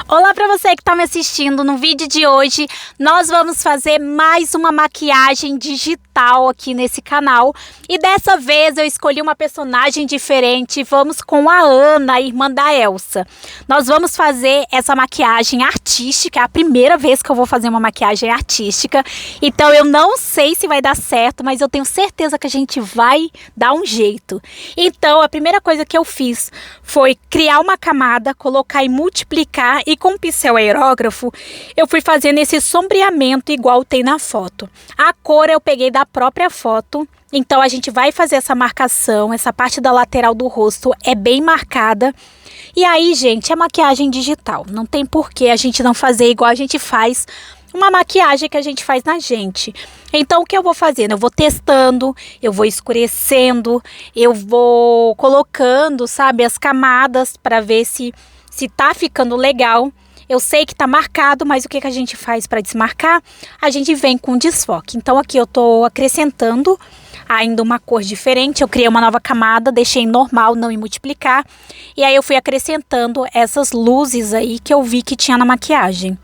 Olá para você que está me assistindo. No vídeo de hoje nós vamos fazer mais uma maquiagem digital aqui nesse canal. E dessa vez eu escolhi uma personagem diferente. Vamos com a Ana, a irmã da Elsa. Nós vamos fazer essa maquiagem artística. É a primeira vez que eu vou fazer uma maquiagem artística. Então eu não sei se vai dar certo, mas eu tenho certeza que a gente vai dar um jeito. Então a primeira coisa que eu fiz foi criar uma camada, colocar e multiplicar, e com o pincel aerógrafo eu fui fazendo esse sombreamento igual tem na foto. A cor eu peguei da própria foto, então a gente vai fazer essa marcação. Essa parte da lateral do rosto é bem marcada. E aí, gente, é maquiagem digital, não tem porquê a gente não fazer igual a gente faz uma maquiagem que a gente faz na gente. Então o que eu vou fazendo? Eu vou testando, eu vou escurecendo, eu vou colocando, sabe, as camadas para ver se tá ficando legal. Eu sei que tá marcado, mas o que a gente faz para desmarcar? A gente vem com desfoque. Então aqui eu tô acrescentando ainda uma cor diferente. Eu criei uma nova camada, deixei em normal, não em multiplicar. E aí eu fui acrescentando essas luzes aí que eu vi que tinha na maquiagem.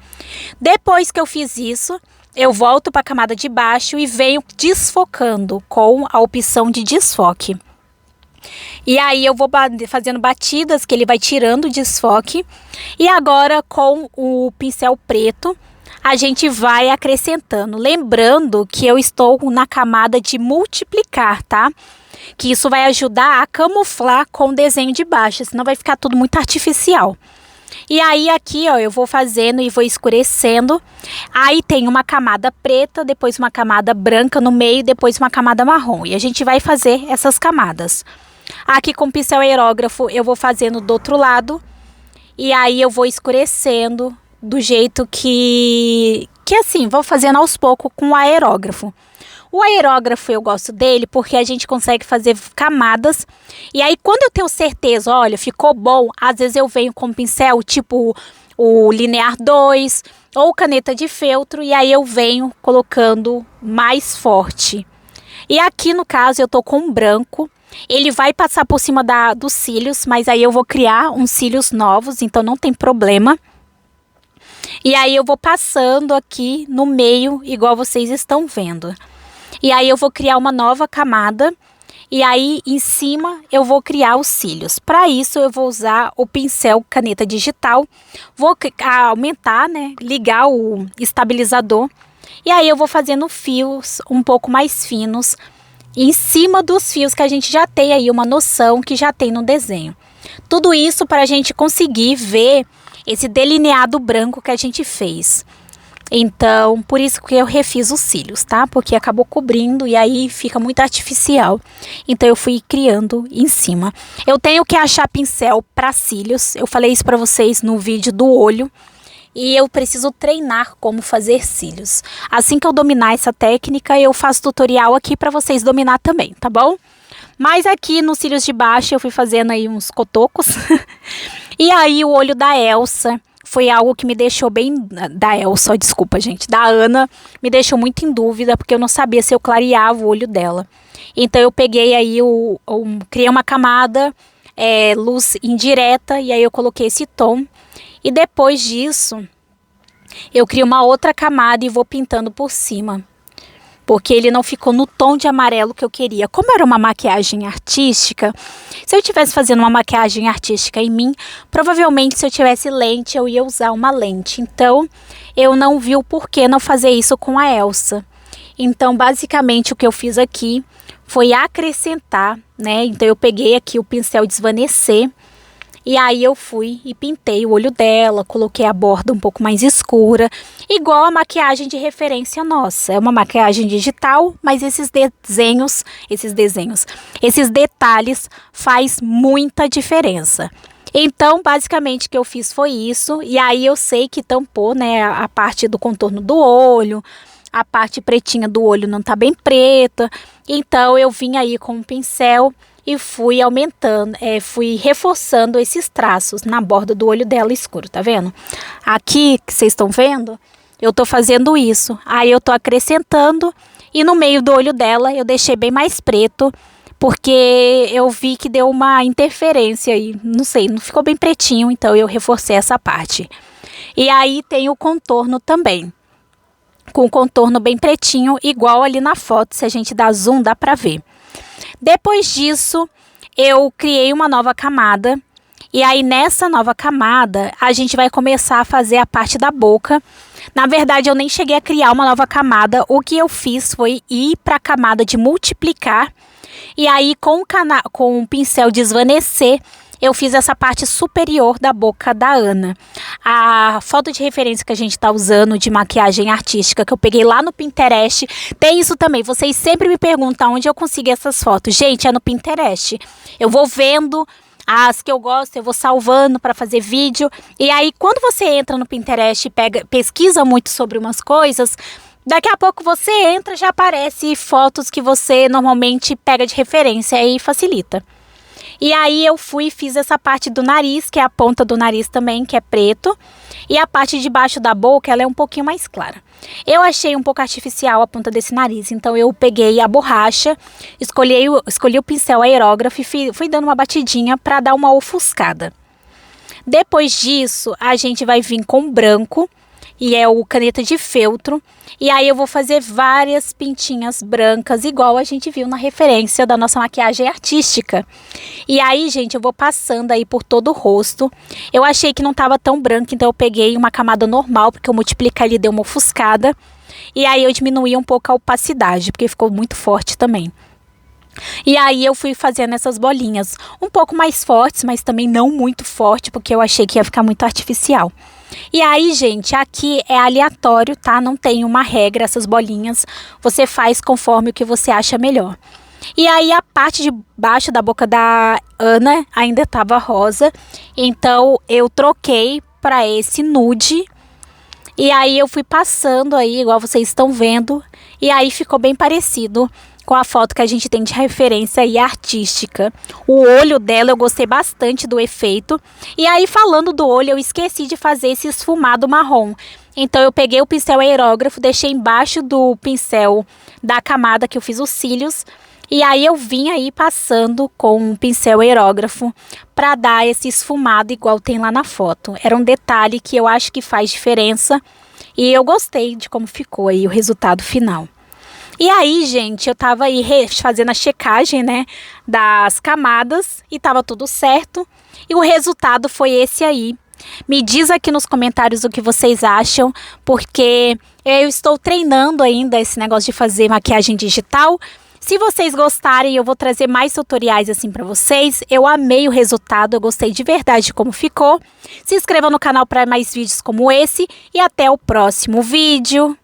Depois que eu fiz isso, eu volto para a camada de baixo e venho desfocando com a opção de desfoque. E aí eu vou fazendo batidas que ele vai tirando o desfoque. E agora com o pincel preto a gente vai acrescentando. Lembrando que eu estou na camada de multiplicar, tá? Que isso vai ajudar a camuflar com o desenho de baixo, senão vai ficar tudo muito artificial. E aí aqui, ó, eu vou fazendo e vou escurecendo. Aí tem uma camada preta, depois uma camada branca no meio, depois uma camada marrom. E a gente vai fazer essas camadas. Aqui com o pincel aerógrafo eu vou fazendo do outro lado. E aí eu vou escurecendo do jeito que assim, vou fazendo aos poucos com o aerógrafo. O aerógrafo eu gosto dele porque a gente consegue fazer camadas. E aí quando eu tenho certeza, olha, ficou bom, às vezes eu venho com pincel tipo o Linear 2 ou caneta de feltro. E aí eu venho colocando mais forte. E aqui no caso eu tô com branco. Ele vai passar por cima dos cílios, mas aí eu vou criar uns cílios novos, então não tem problema. E aí eu vou passando aqui no meio, igual vocês estão vendo. E aí eu vou criar uma nova camada. E aí em cima eu vou criar os cílios. Para isso eu vou usar o pincel caneta digital. Vou aumentar, né? Ligar o estabilizador. E aí eu vou fazendo fios um pouco mais finos em cima dos fios que a gente já tem aí uma noção que já tem no desenho. Tudo isso para a gente conseguir ver esse delineado branco que a gente fez. Então, por isso que eu refiz os cílios, tá? Porque acabou cobrindo e aí fica muito artificial. Então, eu fui criando em cima. Eu tenho que achar pincel para cílios. Eu falei isso para vocês no vídeo do olho. E eu preciso treinar como fazer cílios. Assim que eu dominar essa técnica, eu faço tutorial aqui para vocês dominar também, tá bom? Mas aqui nos cílios de baixo eu fui fazendo aí uns cotocos. E aí o olho da Elsa foi algo que me deixou bem... Da Elsa, desculpa gente, da Ana. Me deixou muito em dúvida, porque eu não sabia se eu clareava o olho dela. Então eu peguei aí, criei uma camada, luz indireta, e aí eu coloquei esse tom. E depois disso, eu crio uma outra camada e vou pintando por cima. Porque ele não ficou no tom de amarelo que eu queria. Como era uma maquiagem artística, se eu estivesse fazendo uma maquiagem artística em mim, provavelmente se eu tivesse lente, eu ia usar uma lente. Então, eu não vi o porquê não fazer isso com a Elsa. Então, basicamente, o que eu fiz aqui foi acrescentar, né? Então, eu peguei aqui o pincel desvanecer. E aí eu fui e pintei o olho dela, coloquei a borda um pouco mais escura, igual a maquiagem de referência nossa. É uma maquiagem digital, mas esses detalhes faz muita diferença. Então, basicamente, o que eu fiz foi isso. E aí eu sei que tampou, né, a parte do contorno do olho, a parte pretinha do olho não tá bem preta. Então, eu vim aí com um pincel e fui aumentando, fui reforçando esses traços na borda do olho dela escuro, tá vendo? Aqui, que vocês estão vendo, eu tô fazendo isso. Aí eu tô acrescentando e no meio do olho dela eu deixei bem mais preto, porque eu vi que deu uma interferência aí, não sei, não ficou bem pretinho, então eu reforcei essa parte. E aí tem o contorno também, com o contorno bem pretinho, igual ali na foto, se a gente dá zoom dá pra ver. Depois disso, eu criei uma nova camada. E aí nessa nova camada, a gente vai começar a fazer a parte da boca. Na verdade, eu nem cheguei a criar uma nova camada. O que eu fiz foi ir para a camada de multiplicar. E aí com o pincel desvanecer, eu fiz essa parte superior da boca da Ana. A foto de referência que a gente tá usando de maquiagem artística, que eu peguei lá no Pinterest, tem isso também. Vocês sempre me perguntam onde eu consigo essas fotos. Gente, é no Pinterest. Eu vou vendo as que eu gosto, eu vou salvando para fazer vídeo. E aí, quando você entra no Pinterest e pesquisa muito sobre umas coisas, daqui a pouco você entra, já aparece fotos que você normalmente pega de referência, aí facilita. E aí eu fui e fiz essa parte do nariz, que é a ponta do nariz também, que é preto. E a parte de baixo da boca, ela é um pouquinho mais clara. Eu achei um pouco artificial a ponta desse nariz, então eu peguei a borracha, escolhi o pincel aerógrafo e fui dando uma batidinha para dar uma ofuscada. Depois disso, a gente vai vir com branco, e é o caneta de feltro. E aí eu vou fazer várias pintinhas brancas, igual a gente viu na referência da nossa maquiagem artística. E aí, gente, eu vou passando aí por todo o rosto. Eu achei que não tava tão branco, então eu peguei uma camada normal, porque eu multipliquei ali, deu uma ofuscada. E aí eu diminuí um pouco a opacidade, porque ficou muito forte também. E aí eu fui fazendo essas bolinhas, um pouco mais fortes, mas também não muito forte, porque eu achei que ia ficar muito artificial. E aí, gente, aqui é aleatório, tá? Não tem uma regra, essas bolinhas. Você faz conforme o que você acha melhor. E aí, a parte de baixo da boca da Ana ainda estava rosa. Então, eu troquei para esse nude. E aí, eu fui passando aí, igual vocês estão vendo. E aí, ficou bem parecido com a foto que a gente tem de referência aí artística. O olho dela eu gostei bastante do efeito. E aí, falando do olho, eu esqueci de fazer esse esfumado marrom. Então eu peguei o pincel aerógrafo, deixei embaixo do pincel da camada que eu fiz os cílios. E aí eu vim aí passando com o pincel aerógrafo para dar esse esfumado igual tem lá na foto. Era um detalhe que eu acho que faz diferença. E eu gostei de como ficou aí o resultado final. E aí, gente, eu tava aí fazendo a checagem, né, das camadas e tava tudo certo. E o resultado foi esse aí. Me diz aqui nos comentários o que vocês acham, porque eu estou treinando ainda esse negócio de fazer maquiagem digital. Se vocês gostarem, eu vou trazer mais tutoriais assim pra vocês. Eu amei o resultado, eu gostei de verdade de como ficou. Se inscreva no canal para mais vídeos como esse e até o próximo vídeo.